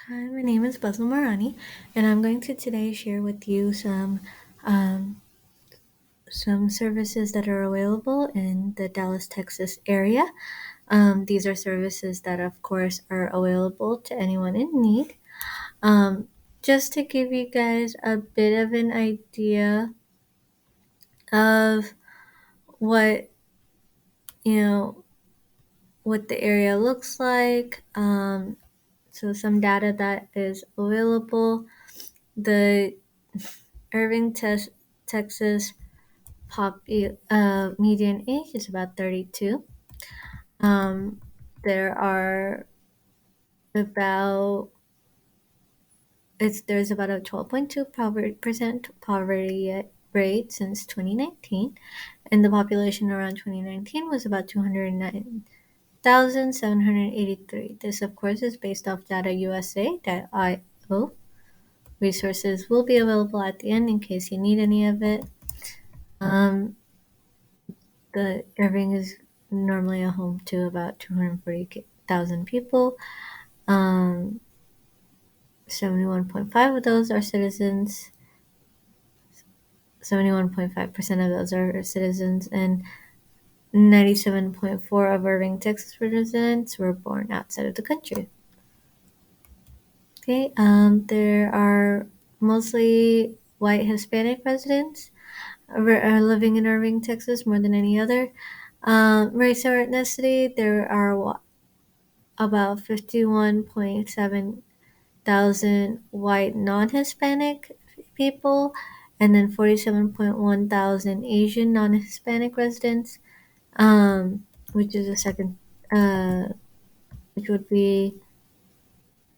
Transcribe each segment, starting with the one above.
Hi, my name is Basil Marani, and I'm going to today share with you um, some services that are available in the Dallas, Texas area. These are services that, of course, are available to anyone in need. Um, just to give you guys a bit of an idea of what you know what the area looks like. So some data that is available. The Irving, Texas median age is about 32. Um, there are about there's about a 12.2% poverty rate since 2019, and the population around 2019 was about 209,783. This, of course, is based off data USA.io. Resources will be available at the end in case you need any of it. Um, the Irving is normally a home to about 240,000 people. 71.5 of those are citizens. 71.5% of those are citizens, and 97.4 of Irving, Texas residents were born outside of the country. Okay, there are mostly white Hispanic residents are living in Irving, Texas, more than any other. Race or ethnicity, there are about 51.7 thousand white non-Hispanic people, and then 47.1 thousand Asian non-Hispanic residents, which is the which would be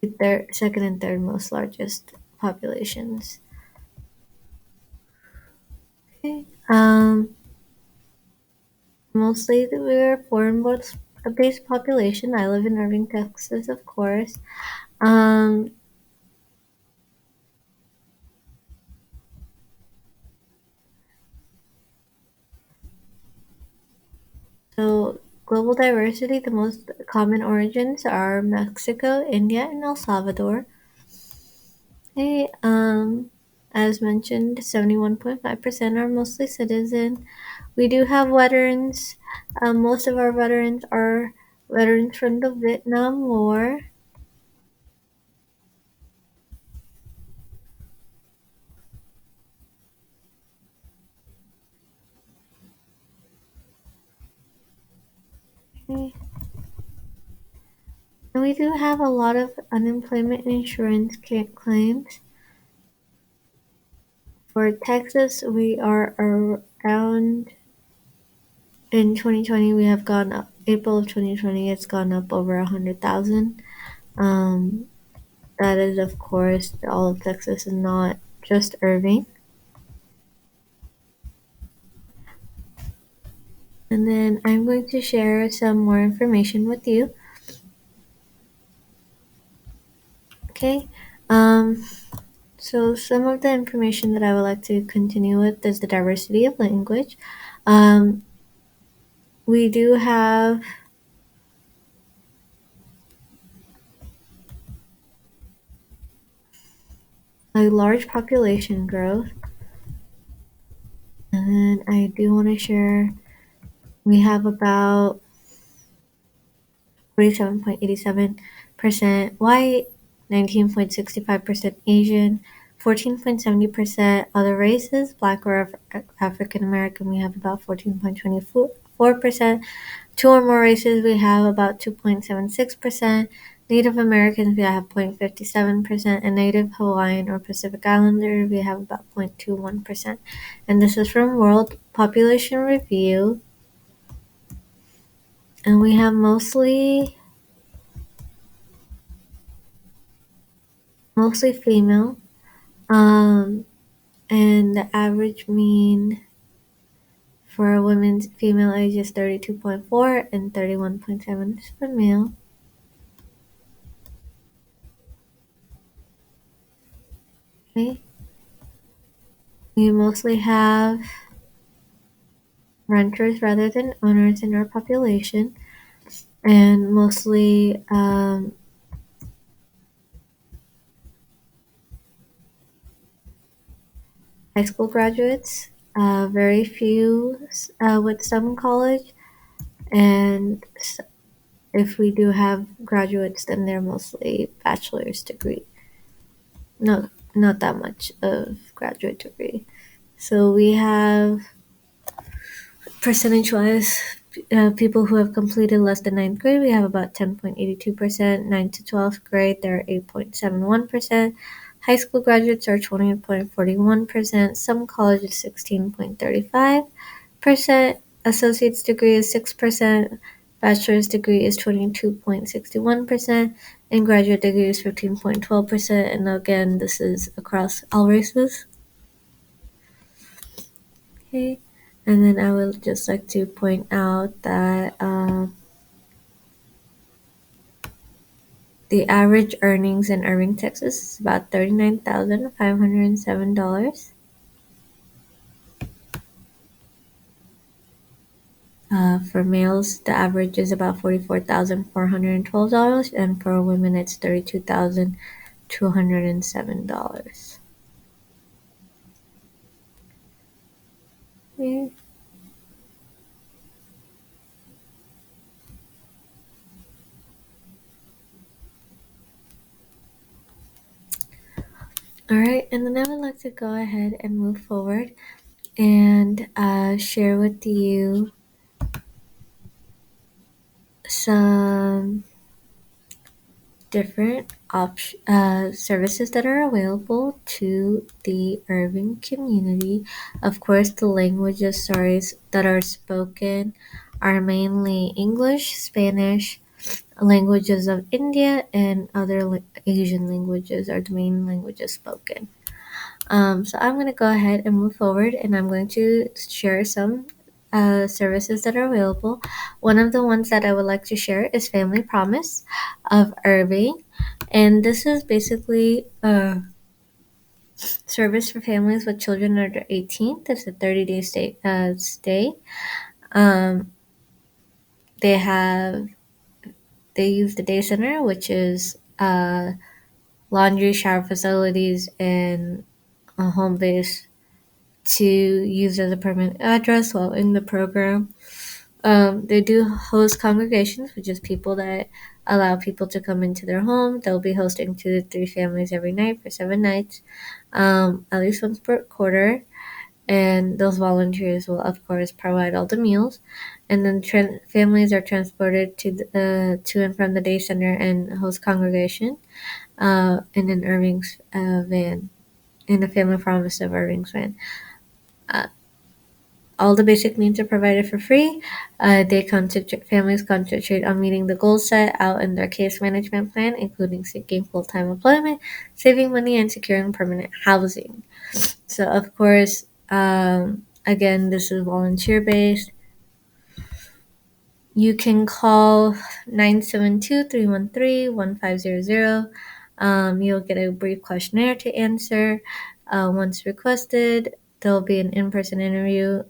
the second and third most largest populations. Okay. Mostly we're foreign-based population. I live in Irving, Texas, of course. Um, So, global diversity, the most common origins are Mexico, India, and El Salvador. Okay, as mentioned, 71.5% are mostly citizen. We do have veterans. Most of our veterans are veterans from the Vietnam War. Okay. And we do have a lot of unemployment insurance claims. For Texas, we are around in 2020 we have gone up. April of 2020 it's gone up over 100,000. um that is, of course, all of Texas and not just Irving. And then I'm going to share some more information with you. Okay. So some of the information that I would like to continue with is the diversity of language. um we do have a large population growth, and then I do want to share we have about 47.87% white, 19.65% Asian, 14.70% other races, Black or African American, we have about 14.24%. Two or more races, we have about 2.76%. Native Americans, we have 0.57%, and Native Hawaiian or Pacific Islander, we have about 0.21%. And this is from World Population Review. And we have mostly female. Um, and the average mean for a women's female age is 32.4 and 31.7 is for male. Okay. We mostly have renters rather than owners in our population, and mostly high school graduates, very few with some college, and if we do have graduates, then they're mostly bachelor's degree. No, not that much of graduate degree. So we have percentage wise, people who have completed less than ninth grade, we have about 10.82%. 9th to 12th grade, they're 8.71%. High school graduates are 20.41%. Some colleges, 16.35%. Associate's degree is 6%. Bachelor's degree is 22.61%. And graduate degree is 15.12%. And again, this is across all races. Okay. And then I would just like to point out that the average earnings in Irving, Texas is about $39,507. For males, the average is about $44,412, and for women, it's $32,207. Yeah. All right, and then I would like to go ahead and move forward and share with you some different services that are available to the Irving community. Of course, the languages, sorry, that are spoken are mainly English, Spanish, languages of India, and other Asian languages are the main languages spoken. So I'm going to go ahead and move forward, and I'm going to share some services that are available. One of the ones that I would like to share is Family Promise of Irving, and this is basically a service for families with children under 18. It's a 30-day stay. Um, they have they use the day center, which is laundry, shower facilities, and a home base to use as a permanent address while in the program. They do host congregations, which is people that allow people to come into their home. They'll be hosting 2 to 3 families every night for 7 nights, at least once per quarter. And those volunteers will, of course, provide all the meals. And then families are transported to and from the day center and host congregation in an Irving's van, in a Family Promise of Irving's van. Uh, all the basic needs are provided for free. Families concentrate on meeting the goals set out in their case management plan, including seeking full-time employment, saving money, and securing permanent housing. So, of course, again, this is volunteer-based. You can call 972-313-1500. You'll get a brief questionnaire to answer. Once requested, there'll be an in-person interview,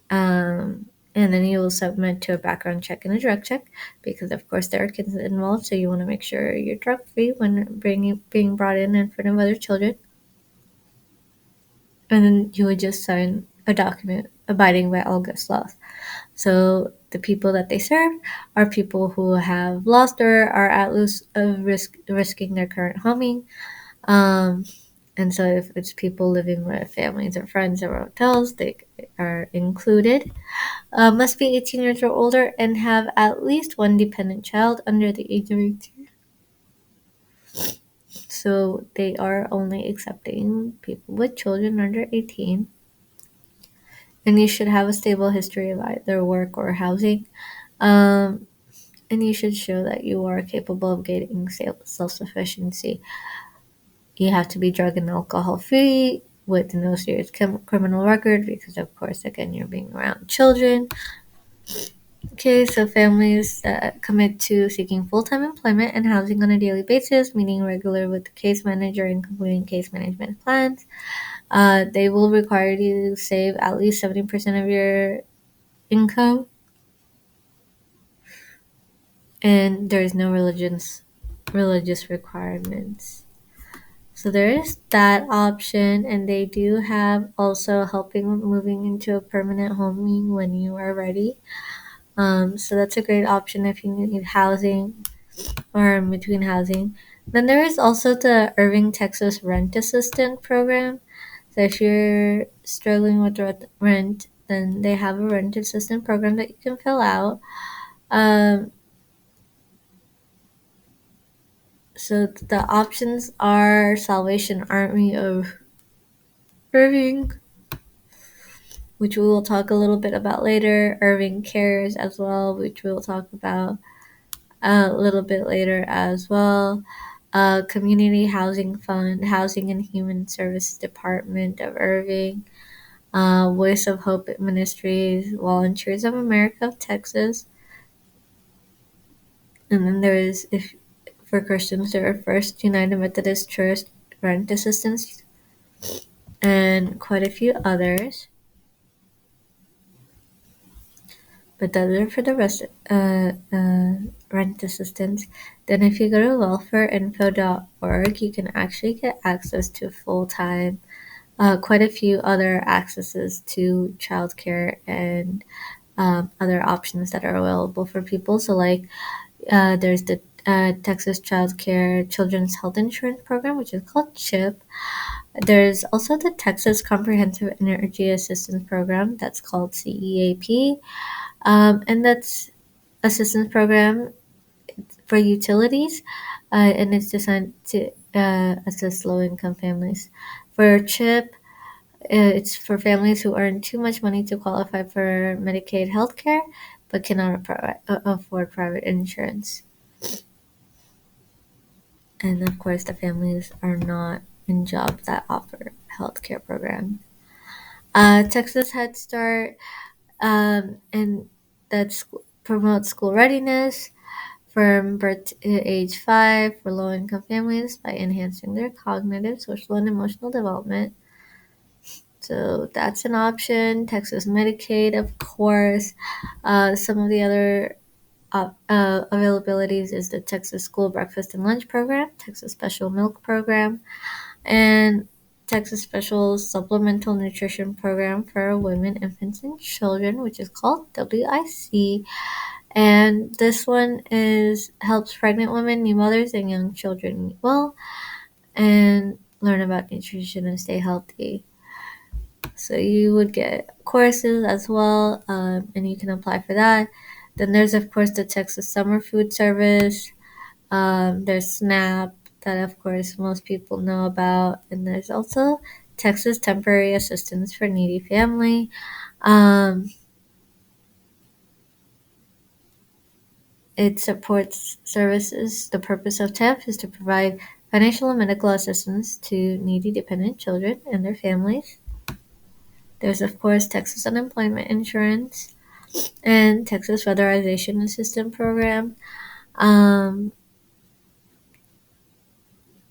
and then you will submit to a background check and a drug check because, of course, there are kids involved, so you want to make sure you're drug free when being brought in front of other children. And then you would just sign a document abiding by all guest laws. So the people that they serve are people who have lost or are at risking their current homing. Um, and so if it's people living with families or friends or hotels, they are included. Must be 18 years or older and have at least one dependent child under the age of 18. So they are only accepting people with children under 18. And you should have a stable history of either work or housing. Um, and you should show that you are capable of gaining self-sufficiency. You have to be drug and alcohol free with no serious criminal record because, of course, again, you're being around children. Okay, so families that commit to seeking full-time employment and housing on a daily basis, meeting regular with the case manager and completing case management plans. They will require you to save at least 70% of your income, and there is no religious requirements. So there is that option, and they do have also helping with moving into a permanent home when you are ready. So that's a great option if you need housing or in between housing. Then there is also the Irving Texas Rent Assistant Program. So if you're struggling with rent, then they have a rent assistant program that you can fill out. Um, so the options are Salvation Army of Irving, which we will talk a little bit about later. Irving Cares as well, which we will talk about a little bit later as well. Community Housing Fund, Housing and Human Services Department of Irving, Voice of Hope Ministries, Volunteers of America of Texas, and then there is, if for Christians, there are First United Methodist Church Rent Assistance and quite a few others. But those are for the rent assistance. Then if you go to welfareinfo.org, you can actually get access to full-time, quite a few other accesses to childcare and other options that are available for people. So like there's the Texas Child Care Children's Health Insurance Program, which is called CHIP. There's also the Texas Comprehensive Energy Assistance Program, that's called CEAP. And that's assistance program for utilities, and it's designed to assist low-income families. For CHIP, it's for families who earn too much money to qualify for Medicaid health care but cannot afford private insurance. And of course, the families are not in jobs that offer healthcare programs. Texas Head Start, and that promotes school readiness from birth to age 5 for low income families by enhancing their cognitive, social, and emotional development. So that's an option. Texas Medicaid, of course. Some of the other availabilities is the Texas School Breakfast and Lunch Program, Texas Special Milk Program, and Texas Special Supplemental Nutrition Program for Women, Infants, and Children, which is called WIC. And this one is helps pregnant women, new mothers, and young children eat well and learn about nutrition and stay healthy. So you would get courses as well, and you can apply for that. Then there's of course the Texas Summer Food Service. There's SNAP that of course most people know about, and there's also Texas Temporary Assistance for Needy Family. Um, It supports services. The purpose of TEP is to provide financial and medical assistance to needy dependent children and their families. There's, of course, Texas Unemployment Insurance and Texas Weatherization Assistance Program. Um,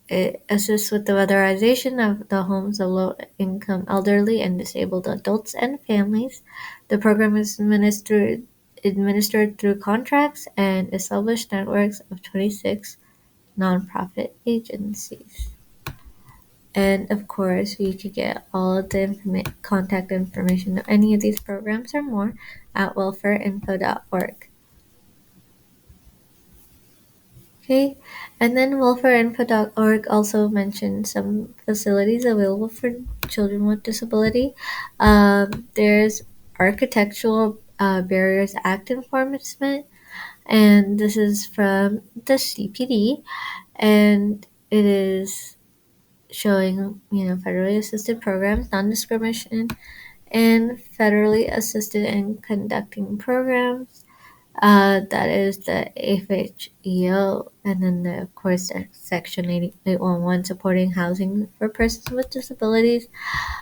it assists with the weatherization of the homes of low-income elderly and disabled adults and families. The program is administered through contracts and established networks of 26 nonprofit agencies. And of course, you could get all of the contact information of any of these programs or more at welfareinfo.org. Okay, and then welfareinfo.org also mentions some facilities available for children with disability. There's Architectural Barriers Act enforcement, and this is from the CPD, and it is showing, federally assisted programs, non-discrimination, and federally assisted and conducting programs. That is the FHEO, and then of course the Section 811 supporting housing for persons with disabilities.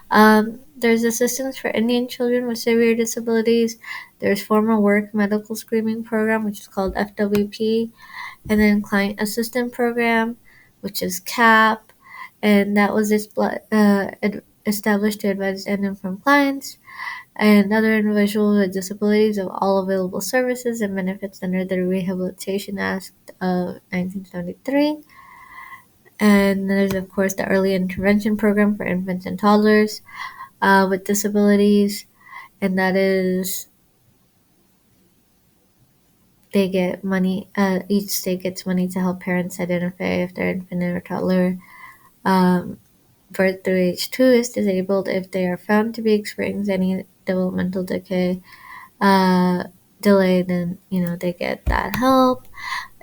There's assistance for Indian children with severe disabilities. There's formal work medical screening program, which is called FWP, and then client assistant program, which is CAP, and that was established to advise and inform clients and other individuals with disabilities of all available services and benefits under the Rehabilitation Act of 1973. And there's, of course, the early intervention program for infants and toddlers with disabilities. And that is, they get money, each state gets money to help parents identify if their infant or toddler um, birth through age 2 is disabled if they are found to be experiencing any developmental decay, uh, delay, then, they get that help.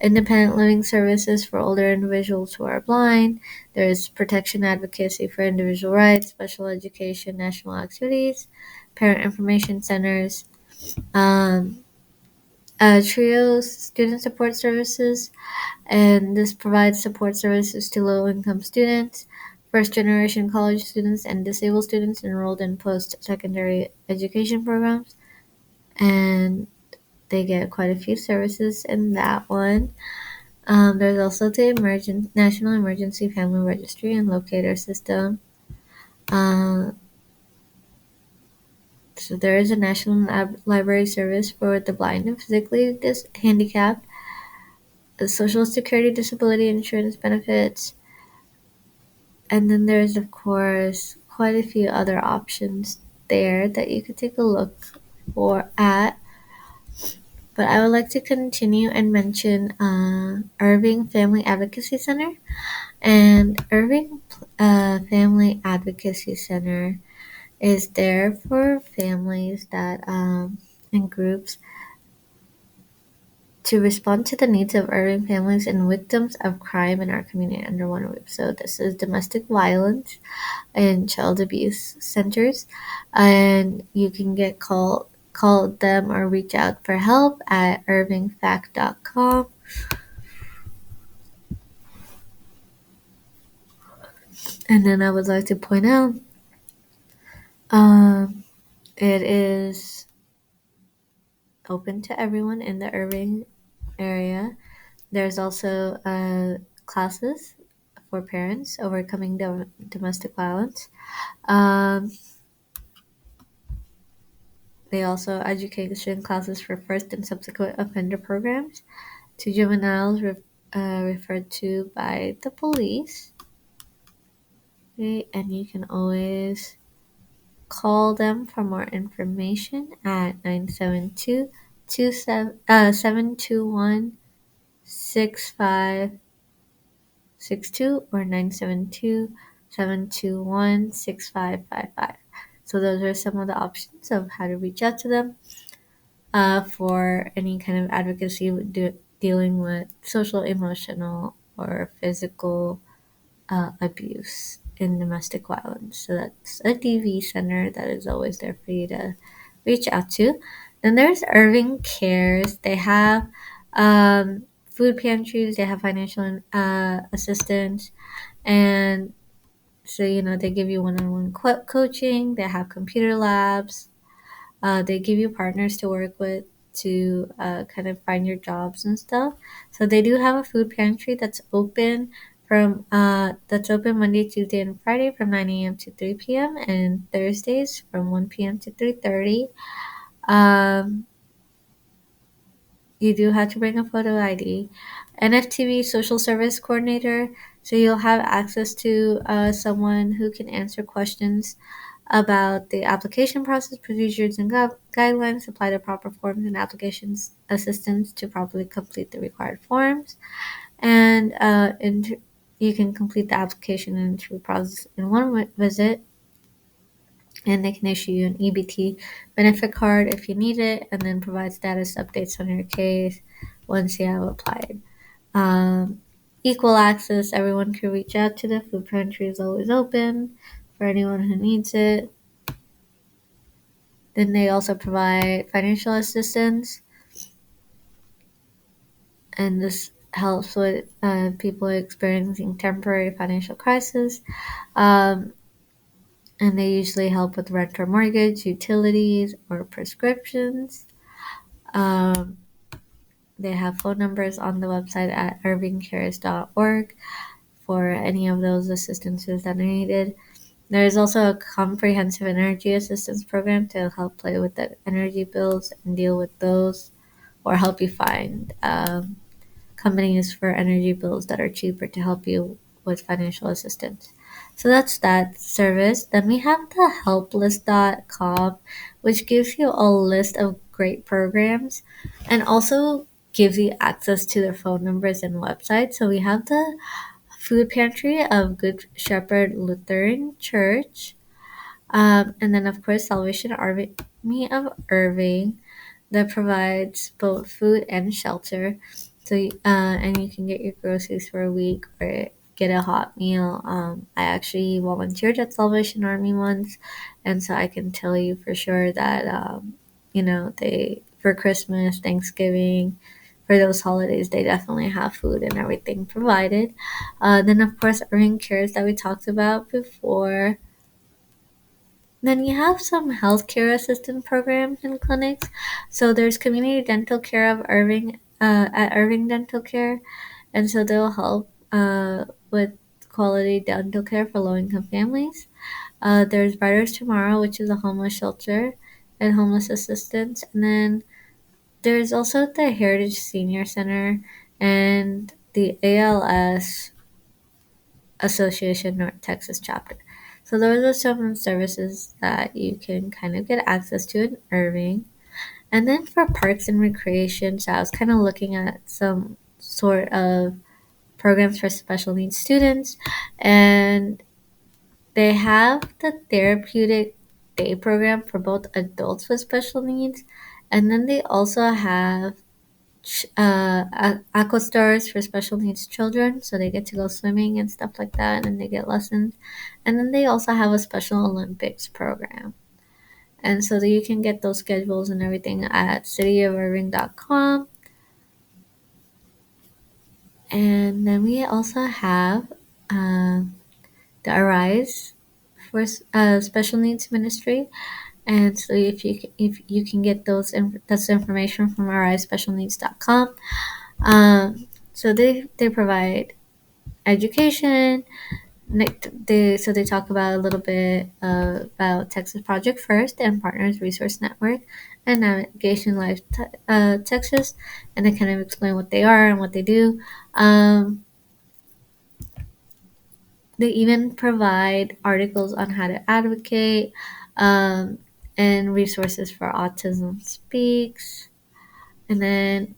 Independent living services for older individuals who are blind. There is protection advocacy for individual rights, special education, national activities, parent information centers, um, trios, student support services, and this provides support services to low income students, first generation college students, and disabled students enrolled in post secondary education programs. And they get quite a few services in that one. There's also the National Emergency Family Registry and Locator System. Uh, so there is a National Library Service for the blind and physically handicapped, the Social Security Disability Insurance benefits, and then there's, of course, quite a few other options there that you could take a look for at. But I would like to continue and mention Irving Family Advocacy Center. And Irving Family Advocacy Center is there for families that and groups to respond to the needs of Irving families and victims of crime in our community under one roof. So this is domestic violence and child abuse centers, and you can get call them or reach out for help at irvingfact.com. And then I would like to point out, it is open to everyone in the Irving area. There's also classes for parents overcoming domestic violence. Um, they also education classes for first and subsequent offender programs to juveniles referred to by the police. Okay, and you can always call them for more information at 972 721 6562 or 972-721-6555. So those are some of the options of how to reach out to them for any kind of advocacy dealing with social, emotional, or physical abuse and domestic violence. So that's a DV center that is always there for you to reach out to. Then there's Irving Cares. They have food pantries, they have financial assistance, and so they give you one-on-one coaching. They have computer labs. They give you partners to work with to kind of find your jobs and stuff. So they do have a food pantry that's open Monday, Tuesday, and Friday from 9 a.m. to 3 p.m. and Thursdays from 1 p.m. to 3:30. Um, you do have to bring a photo ID. NFTV social service coordinator. So you'll have access to someone who can answer questions about the application process, procedures, and guidelines, apply the proper forms and applications assistance to properly complete the required forms, and you can complete the application and interview process in one visit, and they can issue you an EBT benefit card if you need it, and then provide status updates on your case once you have applied. Um, Equal access, everyone can reach out to the food pantry is always open for anyone who needs it. Then they also provide financial assistance, and this helps with people experiencing temporary financial crisis. Um, and they usually help with rent or mortgage, utilities, or prescriptions. Um, they have phone numbers on the website at irvingcares.org for any of those assistances that are needed. There is also a comprehensive energy assistance program to help play with the energy bills and deal with those, or help you find companies for energy bills that are cheaper to help you with financial assistance. So that's that service. Then we have the helpless.com, which gives you a list of great programs and also gives you access to their phone numbers and websites. So we have the food pantry of Good Shepherd Lutheran Church. And then, of course, Salvation Army of Irving that provides both food and shelter. So, and you can get your groceries for a week or get a hot meal. I actually volunteered at Salvation Army once, and so I can tell you for sure that, they, for Christmas, Thanksgiving, for those holidays, they definitely have food and everything provided. Then, of course, Irving Cares that we talked about before. Then you have some healthcare assistant programs and clinics. So there's community dental care of Irving at Irving Dental Care, and so they'll help with quality dental care for low-income families. There's Riders Tomorrow, which is a homeless shelter and homeless assistance, and then there's also the Heritage Senior Center and the ALS Association North Texas chapter. So those are some services that you can kind of get access to in Irving. And then for parks and recreation, so I was kind of looking at some sort of programs for special needs students, and they have the therapeutic day program for both adults with special needs, and then they also have aqua stars for special needs children, so they get to go swimming and stuff like that, and they get lessons. And then they also have a Special Olympics program, and so that you can get those schedules and everything at cityofirving.com. And then we also have uh, the Arise for special needs ministry. And so if you can get that's information from arisespecialneeds.com. So they provide education. They talk about a little bit about Texas Project First and Partners Resource Network and Navigation Life Texas, and they kind of explain what they are and what they do. They even provide articles on how to advocate um, and resources for Autism Speaks, and then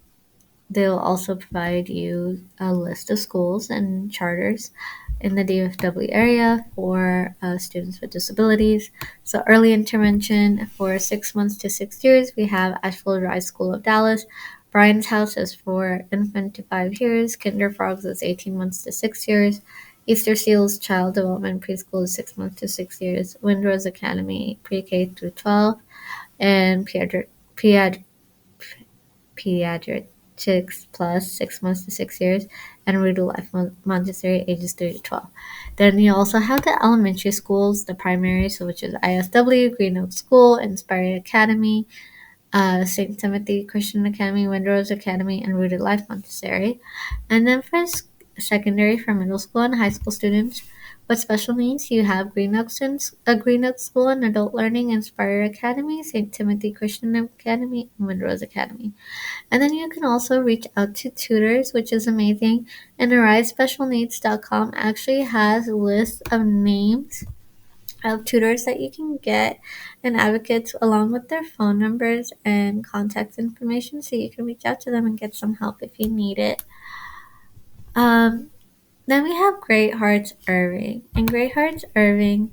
they'll also provide you a list of schools and charters in the DFW area for students with disabilities. So early intervention for 6 months to 6 years, we have Asheville Rise School of Dallas. Brian's House is for infant to 5 years. Kinder Frogs is 18 months to 6 years. Easter Seals Child Development Preschool is 6 months to 6 years. Windrose Academy Pre-K through 12, and Pediatrics Plus 6 months to 6 years, and Read Life Montessori ages 3 to 12. Then you also have the elementary schools, the primary, so which is ISW, Green Oak School, Inspired Academy, St. Timothy Christian Academy, Windrose Academy, and Rooted Life Montessori. And then for secondary, for middle school and high school students with special needs, you have Green Oak School and Adult Learning, Inspire Academy, St. Timothy Christian Academy, and Windrose Academy. And then you can also reach out to tutors, which is amazing. And AriseSpecialNeeds.com actually has a list of names of tutors that you can get and advocates along with their phone numbers and contact information, so you can reach out to them and get some help if you need it. Um, then we have Great Hearts Irving, and Great Hearts Irving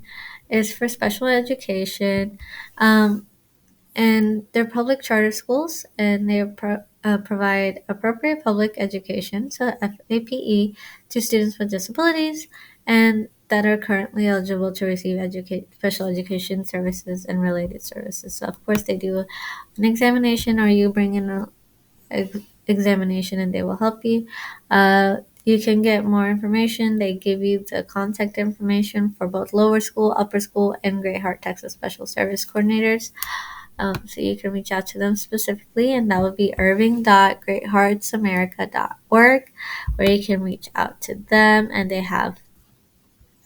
is for special education. And they're public charter schools, and they provide appropriate public education, so FAPE, to students with disabilities and that are currently eligible to receive special education services and related services. So, of course, they do an examination, or you bring in a examination, and they will help you. You can get more information. They give you the contact information for both lower school, upper school, and Great Heart Texas Special Service Coordinators. So you can reach out to them specifically, and that would be irving.greatheartsamerica.org, where you can reach out to them, and they have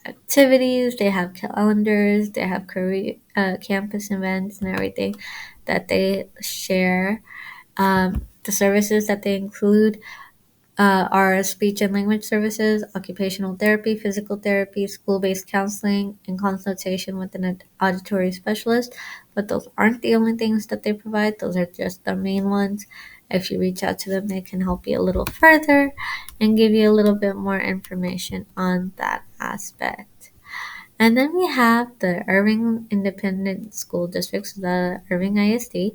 activities, they have calendars, they have career campus events and everything that they share. The services that they include are speech and language services, occupational therapy, physical therapy, school based counseling, and consultation with an auditory specialist. But those aren't the only things that they provide, those are just the main ones. If you reach out to them, they can help you a little further and give you a little bit more information on that aspect. And then we have the Irving Independent School Districts, the Irving ISD,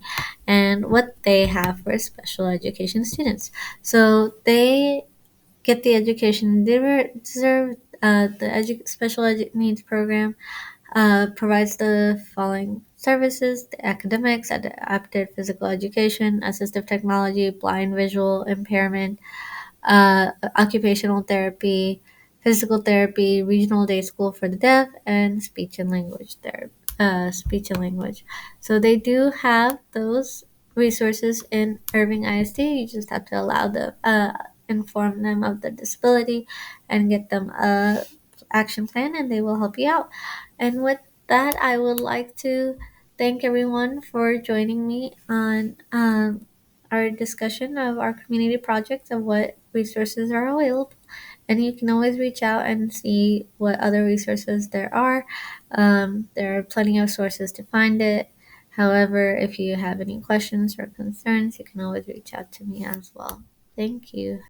and what they have for special education students. So they get the education they deserve. Special needs program provides the following services: the academics, adapted physical education, assistive technology, blind visual impairment, occupational therapy, physical therapy, regional day school for the deaf, and speech and language therapy. Speech and language. So they do have those resources in Irving ISD. You just have to allow them, inform them of the disability, and get them a action plan, and they will help you out. And with that, I would like to thank everyone for joining me on our discussion of our community projects and what resources are available. And you can always reach out and see what other resources there are. There are plenty of sources to find it. However, if you have any questions or concerns, you can always reach out to me as well. Thank you.